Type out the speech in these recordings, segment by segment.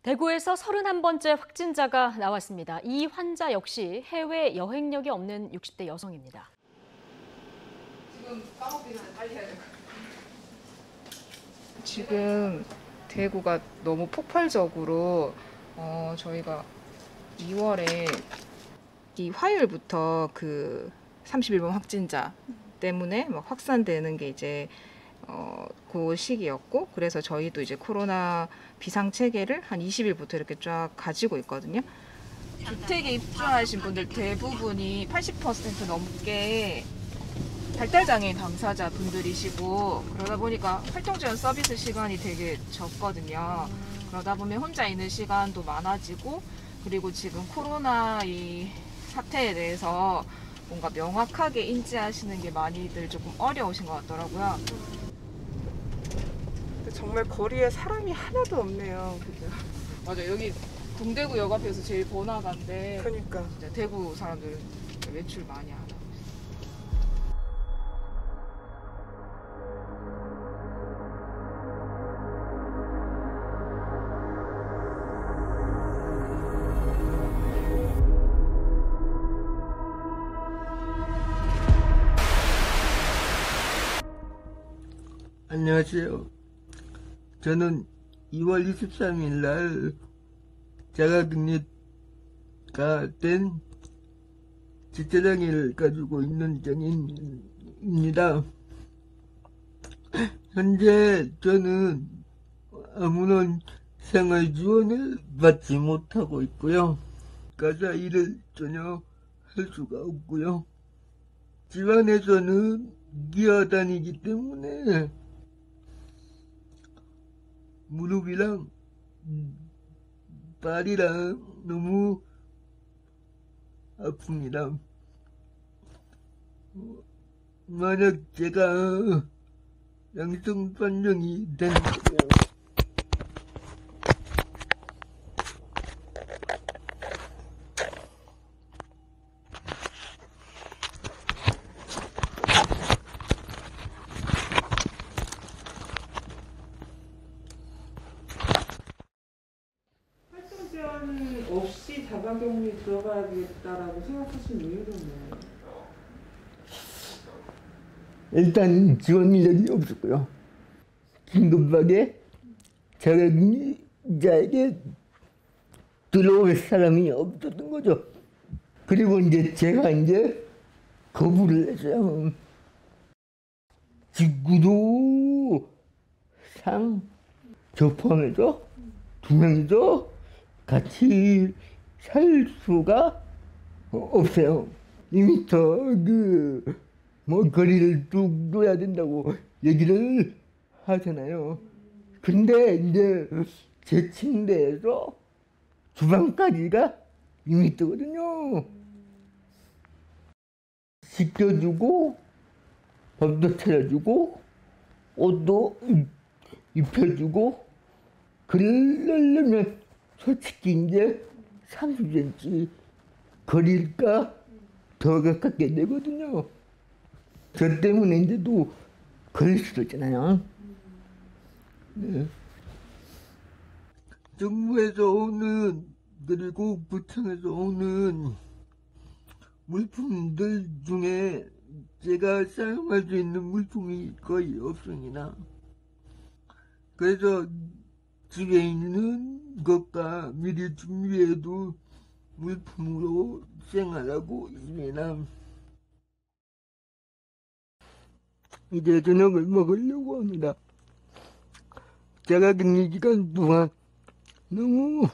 대구에서 31번째 확진자가 나왔습니다. 이 환자 역시 해외 여행력이 없는 60대 여성입니다. 지금 빵업비는 빨리 해야 될 것 같아요. 지금 대구가 너무 폭발적으로 저희가 2월에 이 화요일부터 그 31번 확진자 때문에 막 확산되는 게 이제 그 시기였고, 그래서 저희도 이제 코로나 비상 체계를 한 20일부터 이렇게 쫙 가지고 있거든요. 주택에 입주하신 분들 대부분이 80% 넘게 발달장애인 당사자 분들이시고, 그러다 보니까 활동지원 서비스 시간이 되게 적거든요. 그러다 보면 혼자 있는 시간도 많아지고, 그리고 지금 코로나 이 사태에 대해서 뭔가 명확하게 인지하시는 게 많이들 조금 어려우신 것 같더라고요. 정말 거리에 사람이 하나도 없네요. 그죠? 맞아, 여기 동대구역 앞에서 제일 번화가인데, 그러니까 진짜 대구 사람들 외출 많이 하더라고요. 안녕하세요. 저는 2월 23일 날 자가격리가 된 지체장애를 가지고 있는 장애인입니다. 현재 저는 아무런 생활 지원을 받지 못하고 있고요. 가사 일을 전혀 할 수가 없고요. 집안에서는 기어다니기 때문에 무릎이랑 발이랑 너무 아픕니다. 만약 제가 양성 판정이 된다면 활동지원 없이 자가격리 들어가야겠다라고 생각하신 이유는 뭐예요? 일단 지원 이력이 없었고요. 긴급하게 자가격리자에게 들어올 사람이 없었던 거죠. 그리고 이제 제가 이제 거부를 했어요. 직구도 상 저 포함해서 2명이서 같이 살 수가 없어요. 2m 거리를 쭉 둬야 된다고 얘기를 하잖아요. 근데 이제 제 침대에서 주방까지가 2m거든요. 씻겨주고 밥도 차려주고 옷도 입혀주고 그러려면 솔직히 이제 30cm 거리가 더 가깝게 되거든요. 저 때문에 이제 또 걸릴 수도 있잖아요. 네. 정부에서 오는, 그리고 구청에서 오는 물품들 중에 제가 사용할 수 있는 물품이 거의 없습니다. 그래서 집에 있는 것과 미리 준비해도 물품으로 생활하고 있습니다. 이제 저녁을 먹으려고 합니다. 자가격리 기간 동안 너무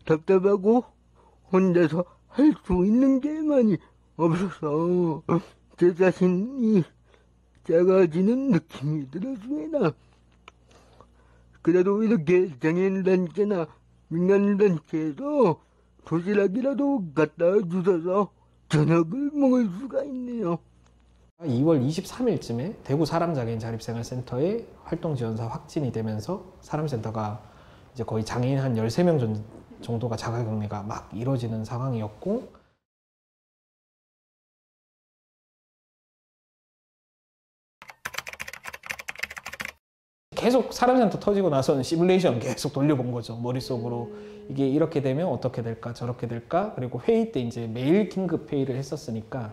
답답하고 혼자서 할 수 있는 게 많이 없어서 제 자신이 작아지는 느낌이 들었습니다. 그래도 이렇게 장애인단체나 민간단체에서 도시락이라도 갖다 주셔서 저녁을 먹을 수가 있네요. 2월 23일쯤에 대구 사람장애인 자립생활센터에 활동지원사 확진이 되면서 사람센터가 이제 거의 장애인 한 13명 정도가 자가격리가 막 이루어지는 상황이었고, 계속 사람센터 터지고 나서는 시뮬레이션 계속 돌려본 거죠. 머릿속으로 이게 이렇게 되면 어떻게 될까 저렇게 될까. 그리고 회의 때 이제 매일 긴급 회의를 했었으니까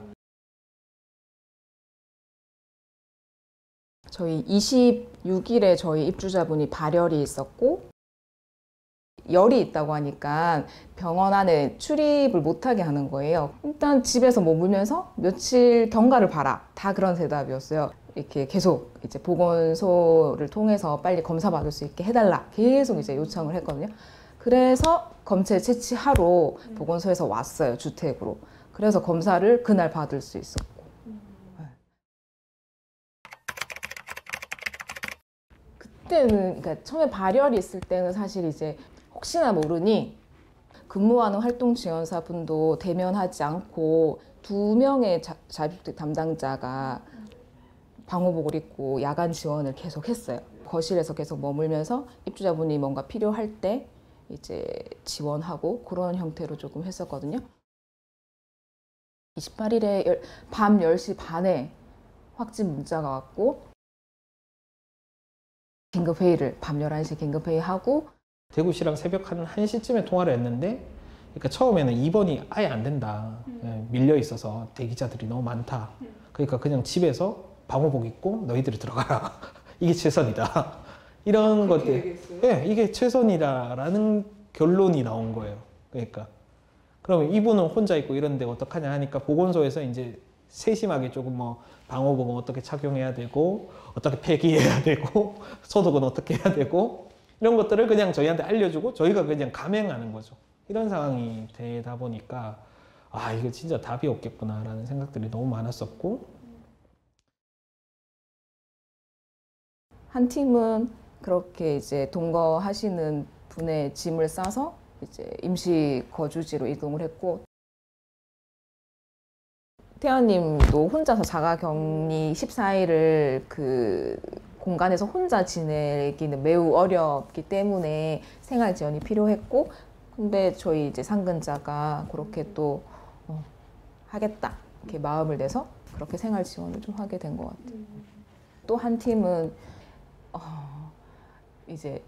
저희 26일에 저희 입주자분이 발열이 있었고 열이 있다고 하니까 병원 안에 출입을 못하게 하는 거예요. 일단 집에서 머물면서 며칠 경과를 봐라. 다 그런 대답이었어요. 이렇게 계속 이제 보건소를 통해서 빨리 검사 받을 수 있게 해달라. 계속 이제 요청을 했거든요. 그래서 검체 채취하러 보건소에서 왔어요. 주택으로. 그래서 검사를 그날 받을 수 있었고. 그때는 그러니까 처음에 발열이 있을 때는 사실 이제 혹시나 모르니 근무하는 활동지원사 분도 대면하지 않고 2명의 자립주택 담당자가 방호복을 입고 야간 지원을 계속 했어요. 거실에서 계속 머물면서 입주자분이 뭔가 필요할 때 이제 지원하고 그런 형태로 조금 했었거든요. 28일에 밤 10시 반에 확진 문자가 왔고 긴급회의를 밤 11시 긴급회의하고 대구시랑 새벽 한 1시쯤에 통화를 했는데 그러니까 처음에는 입원이 아예 안 된다. 밀려 있어서 대기자들이 너무 많다. 그러니까 그냥 집에서 방호복 입고 너희들이 들어가라. 이게 최선이다. 이런 것들. 네, 이게 최선이다라는 결론이 나온 거예요. 그러니까 그러면 이분은 혼자 있고 이런데 어떡하냐 하니까 보건소에서 이제 세심하게 조금 뭐 방호복은 어떻게 착용해야 되고 어떻게 폐기해야 되고 소독은 어떻게 해야 되고 이런 것들을 그냥 저희한테 알려주고 저희가 그냥 감행하는 거죠. 이런 상황이 되다 보니까 아 이거 진짜 답이 없겠구나라는 생각들이 너무 많았었고 한 팀은 그렇게 이제 동거하시는 분의 짐을 싸서 이제 임시 거주지로 이동을 했고 태연님도 혼자서 자가격리 14일을 그 공간에서 혼자 지내기는 매우 어렵기 때문에 생활 지원이 필요했고 근데 저희 이제 상근자가 그렇게 또 하겠다 이렇게 마음을 내서 그렇게 생활 지원을 좀 하게 된 것 같아요. 또 한 팀은 이제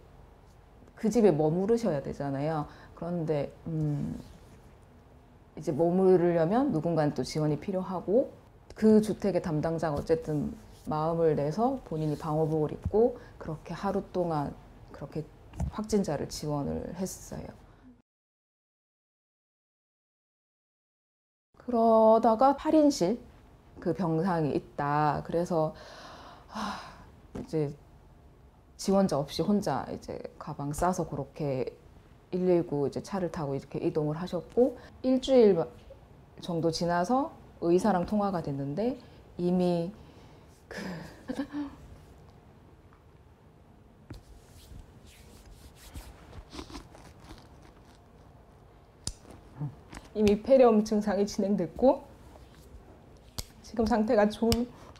그 집에 머무르셔야 되잖아요. 그런데 이제 머무르려면 누군가는 또 지원이 필요하고 그 주택의 담당자가 어쨌든 마음을 내서 본인이 방호복을 입고 그렇게 하루 동안 그렇게 확진자를 지원을 했어요. 그러다가 8인실 그 병상이 있다. 그래서 이제 지원자 없이 혼자 이제 가방 싸서 그렇게 119 이제 차를 타고 이렇게 이동을 하셨고 일주일 정도 지나서 의사랑 통화가 됐는데 이미 이미 폐렴 증상이 진행됐고 지금 상태가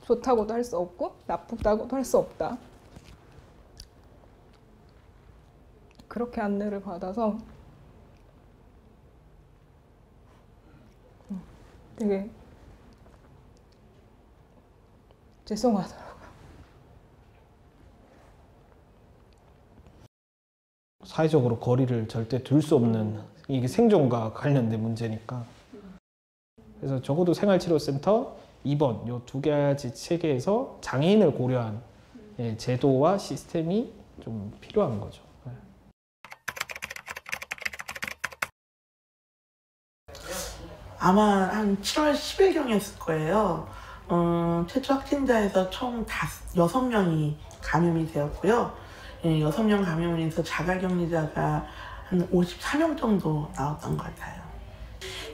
좋다고도 할 수 없고 나쁘다고도 할 수 없다. 그렇게 안내를 받아서 되게 죄송하더라고요. 사회적으로 거리를 절대 둘 수 없는 이게 생존과 관련된 문제니까 그래서 적어도 생활치료센터 입원 요 두 가지 체계에서 장애인을 고려한 제도와 시스템이 좀 필요한 거죠. 아마 한 7월 10일경이었을 거예요. 최초 확진자에서 총 6명이 감염이 되었고요. 6명 감염에서 자가격리자가 한 54명 정도 나왔던 것 같아요.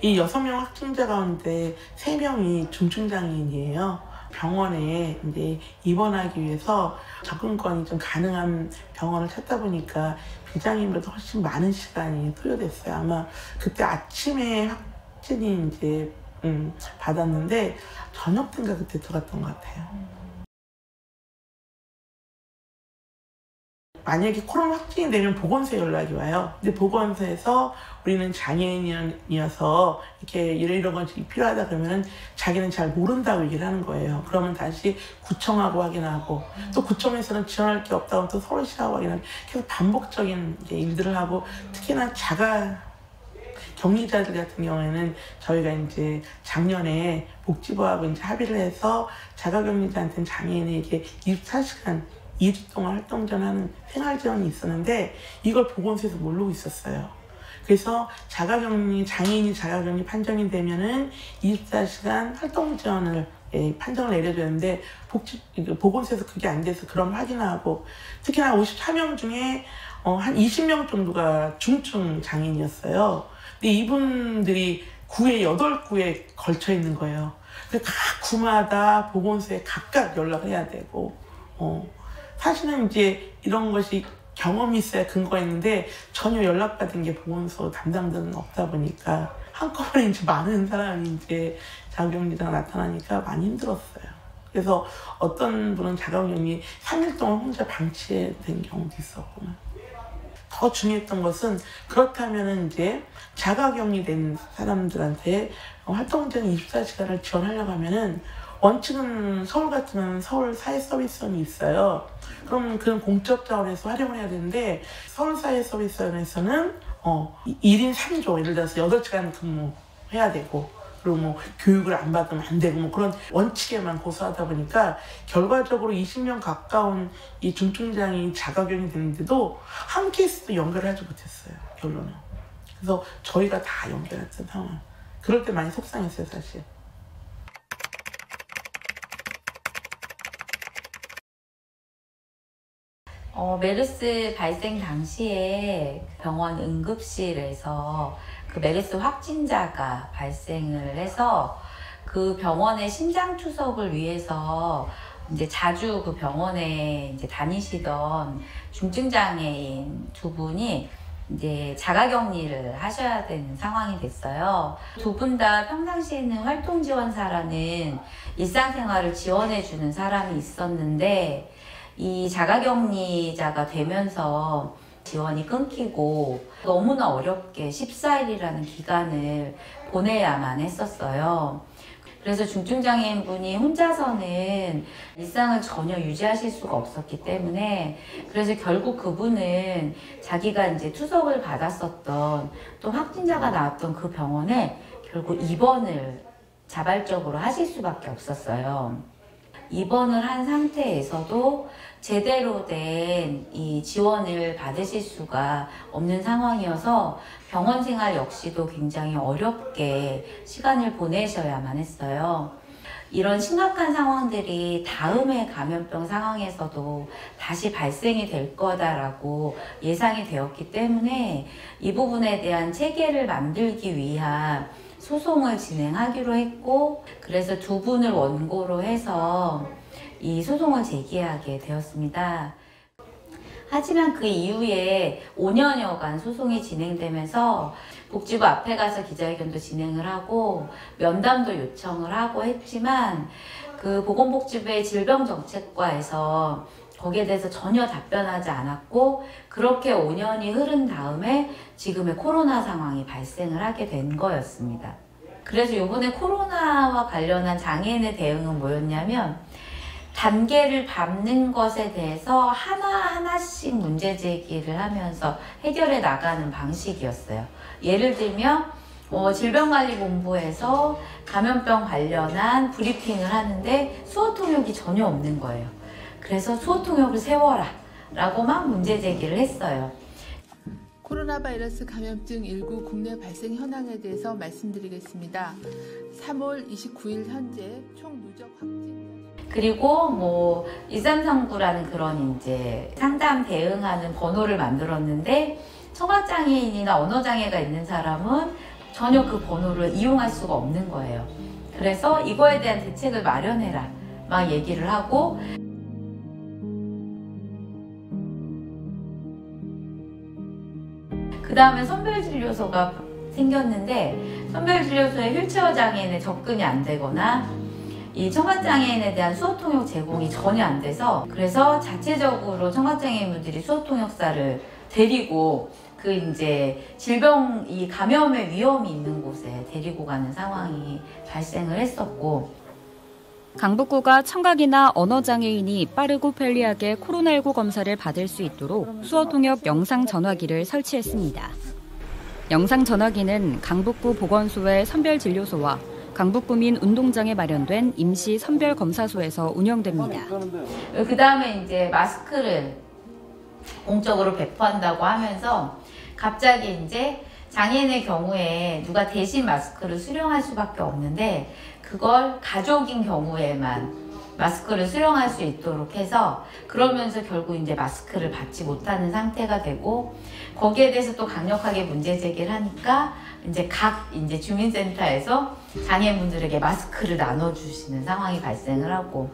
이 6명 확진자 가운데 3명이 중증장애인이에요. 병원에 이제 입원하기 위해서 접근권이 좀 가능한 병원을 찾다 보니까 비장애인보다 훨씬 많은 시간이 소요됐어요. 아마 그때 아침에 확진이 이제 받았는데 저녁 때인가 그때 들어갔던 것 같아요. 만약에 코로나 확진이 되면 보건소에 연락이 와요. 근데 보건소에서 우리는 장애인이어서 이렇게 이런 것이 필요하다 그러면은 자기는 잘 모른다고 얘기를 하는 거예요. 그러면 다시 구청하고 확인하고 또 구청에서는 지원할 게 없다고 또 서울시하고 확인하고 계속 반복적인 이제 일들을 하고 특히나 자가 격리자들 같은 경우에는 저희가 이제 작년에 복지부하고 이제 합의를 해서 자가격리자한테는 장애인에게 24시간 2주 동안 활동 지원하는 생활 지원이 있었는데 이걸 보건소에서 모르고 있었어요. 그래서 장애인이 자가격리 판정이 되면은 24시간 활동 지원을 판정을 내려줬는데 보건소에서 그게 안 돼서 그럼 확인하고 특히나 54명 중에 한 20명 정도가 중증 장애인이었어요. 근데 이분들이 8구에 걸쳐 있는 거예요. 각 구마다 보건소에 각각 연락을 해야 되고, 사실은 이제 이런 것이 경험이 있어야 근거가 있는데 전혀 연락받은 게 보건소 담당자는 없다 보니까 한꺼번에 이제 많은 사람이 이제 자가격리자가 나타나니까 많이 힘들었어요. 그래서 어떤 분은 자가격리 3일 동안 혼자 방치된 경우도 있었고. 더 중요했던 것은 그렇다면 이제 자가격리된 사람들한테 활동지원 24시간을 지원하려고 하면은 원칙은 서울 같으면 서울 사회서비스원이 있어요. 그럼 그런 공적 자원에서 활용을 해야 되는데 서울 사회서비스원에서는 1인 3조 예를 들어서 8시간 근무해야 되고 그리고 뭐 교육을 안 받으면 안 되고 뭐 그런 원칙에만 고수하다 보니까 결과적으로 20명 가까운 이 중증장애인 자가격리 됐는데도 한 케이스도 연결을 하지 못했어요. 결론은. 그래서 저희가 다 연결했던 상황. 그럴 때 많이 속상했어요, 사실. 메르스 발생 당시에 병원 응급실에서 그 메르스 확진자가 발생을 해서 그 병원의 심장 투석을 위해서 이제 자주 그 병원에 이제 다니시던 중증장애인 두 분이 이제 자가격리를 하셔야 되는 상황이 됐어요. 두 분 다 평상시에는 활동지원사라는 일상생활을 지원해주는 사람이 있었는데 이 자가격리자가 되면서 지원이 끊기고 너무나 어렵게 14일이라는 기간을 보내야만 했었어요. 그래서 중증장애인 분이 혼자서는 일상을 전혀 유지하실 수가 없었기 때문에 그래서 결국 그분은 자기가 이제 투석을 받았었던 또 확진자가 나왔던 그 병원에 결국 입원을 자발적으로 하실 수밖에 없었어요. 입원을 한 상태에서도 제대로 된 이 지원을 받으실 수가 없는 상황이어서 병원 생활 역시도 굉장히 어렵게 시간을 보내셔야만 했어요. 이런 심각한 상황들이 다음의 감염병 상황에서도 다시 발생이 될 거다라고 예상이 되었기 때문에 이 부분에 대한 체계를 만들기 위한 소송을 진행하기로 했고 그래서 두 분을 원고로 해서 이 소송을 제기하게 되었습니다. 하지만 그 이후에 5년여간 소송이 진행되면서 복지부 앞에 가서 기자회견도 진행을 하고 면담도 요청을 하고 했지만 그 보건복지부의 질병정책과에서 거기에 대해서 전혀 답변하지 않았고 그렇게 5년이 흐른 다음에 지금의 코로나 상황이 발생을 하게 된 거였습니다. 그래서 이번에 코로나와 관련한 장애인의 대응은 뭐였냐면 단계를 밟는 것에 대해서 하나하나씩 문제 제기를 하면서 해결해 나가는 방식이었어요. 예를 들면 질병관리본부에서 감염병 관련한 브리핑을 하는데 수어 통역이 전혀 없는 거예요. 그래서 수어 통역을 세워라 라고 막 문제 제기를 했어요. 코로나 바이러스 감염증 19 국내 발생 현황에 대해서 말씀드리겠습니다. 3월 29일 현재 총 누적 확진자 그리고 1339라는 그런 이제 상담 대응하는 번호를 만들었는데 청각장애인이나 언어장애가 있는 사람은 전혀 그 번호를 이용할 수가 없는 거예요. 그래서 이거에 대한 대책을 마련해라 막 얘기를 하고 그 다음에 선별진료소가 생겼는데 선별진료소에 휠체어 장애인에 접근이 안 되거나 이 청각장애인에 대한 수어통역 제공이 전혀 안 돼서 그래서 자체적으로 청각장애인분들이 수어통역사를 데리고 그 이제 질병 이 감염의 위험이 있는 곳에 데리고 가는 상황이 발생을 했었고 강북구가 청각이나 언어장애인이 빠르고 편리하게 코로나19 검사를 받을 수 있도록 수어통역 영상전화기를 설치했습니다. 영상전화기는 강북구 보건소의 선별진료소와 강북구민 운동장에 마련된 임시 선별검사소에서 운영됩니다. 그 다음에 이제 마스크를 공적으로 배포한다고 하면서 갑자기 이제 장애인의 경우에 누가 대신 마스크를 수령할 수밖에 없는데 그걸 가족인 경우에만 마스크를 수령할 수 있도록 해서 그러면서 결국 이제 마스크를 받지 못하는 상태가 되고 거기에 대해서 또 강력하게 문제 제기를 하니까 이제 각 이제 주민센터에서 장애인분들에게 마스크를 나눠주시는 상황이 발생을 하고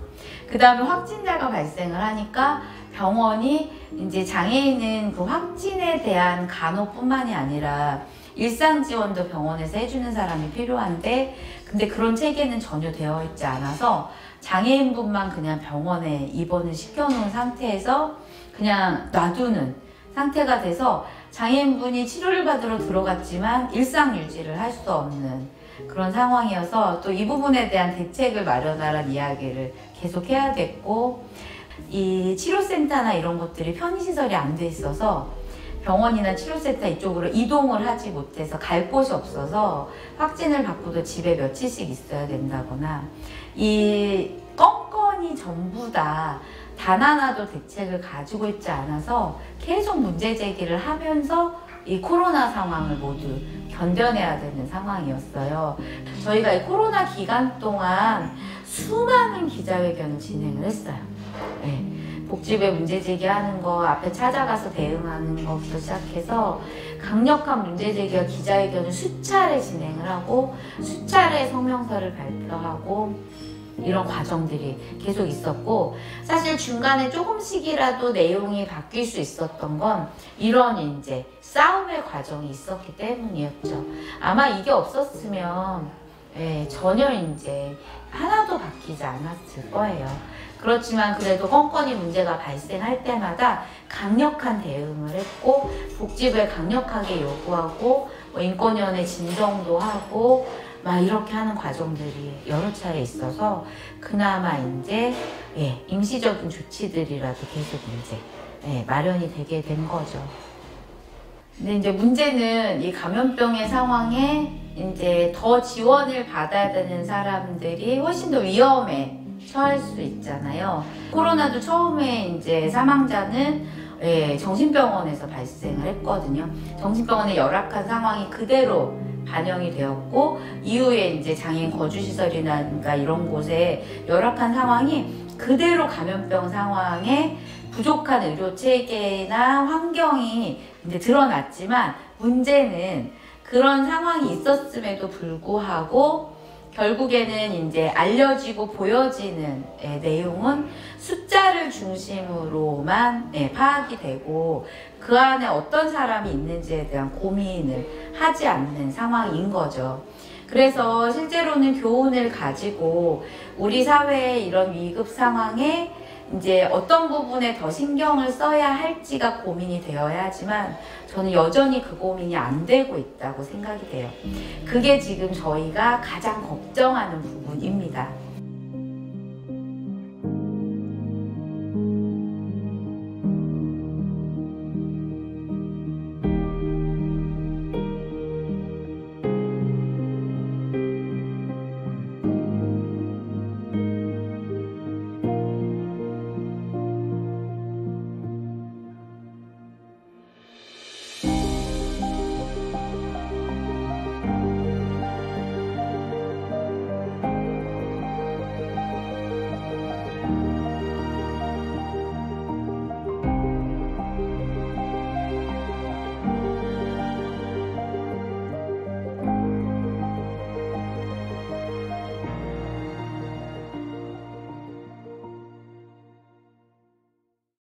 그 다음에 확진자가 발생을 하니까 병원이 이제 장애인은 그 확진에 대한 간호뿐만이 아니라 일상 지원도 병원에서 해주는 사람이 필요한데 근데 그런 체계는 전혀 되어 있지 않아서 장애인분만 그냥 병원에 입원을 시켜놓은 상태에서 그냥 놔두는 상태가 돼서 장애인분이 치료를 받으러 들어갔지만 일상 유지를 할 수 없는 그런 상황이어서 또 이 부분에 대한 대책을 마련하라는 이야기를 계속 해야 됐고 이 치료센터나 이런 것들이 편의시설이 안 돼 있어서 병원이나 치료센터 이쪽으로 이동을 하지 못해서 갈 곳이 없어서 확진을 받고도 집에 며칠씩 있어야 된다거나 이 건건이 전부 다 단 하나도 대책을 가지고 있지 않아서 계속 문제 제기를 하면서 이 코로나 상황을 모두 견뎌내야 되는 상황이었어요. 저희가 이 코로나 기간 동안 수많은 기자회견을 진행을 했어요. 네. 복지부에 문제 제기하는 거 앞에 찾아가서 대응하는 것부터 시작해서 강력한 문제 제기와 기자회견을 수차례 진행을 하고 수차례 성명서를 발표하고 이런 과정들이 계속 있었고 사실 중간에 조금씩이라도 내용이 바뀔 수 있었던 건 이런 이제 싸움의 과정이 있었기 때문이었죠. 아마 이게 없었으면 전혀 이제 하나도 바뀌지 않았을 거예요. 그렇지만 그래도 건건이 문제가 발생할 때마다 강력한 대응을 했고 복지부에 강력하게 요구하고 인권위원회 진정도 하고 막 이렇게 하는 과정들이 여러 차례 있어서 그나마 이제 임시적인 조치들이라도 계속 이제 마련이 되게 된 거죠. 근데 이제 문제는 이 감염병의 상황에 이제 더 지원을 받아야 되는 사람들이 훨씬 더 위험에 처할 수 있잖아요. 코로나도 처음에 이제 사망자는 정신병원에서 발생을 했거든요. 정신병원의 열악한 상황이 그대로 반영이 되었고 이후에 이제 장애인 거주시설이나 이런 곳에 열악한 상황이 그대로 감염병 상황에 부족한 의료 체계나 환경이 이제 드러났지만 문제는 그런 상황이 있었음에도 불구하고 결국에는 이제 알려지고 보여지는 내용은 숫자를 중심으로만 파악이 되고 그 안에 어떤 사람이 있는지에 대한 고민을 하지 않는 상황인 거죠. 그래서 실제로는 교훈을 가지고 우리 사회의 이런 위급 상황에 이제 어떤 부분에 더 신경을 써야 할지가 고민이 되어야 하지만 저는 여전히 그 고민이 안 되고 있다고 생각이 돼요. 그게 지금 저희가 가장 걱정하는 부분입니다.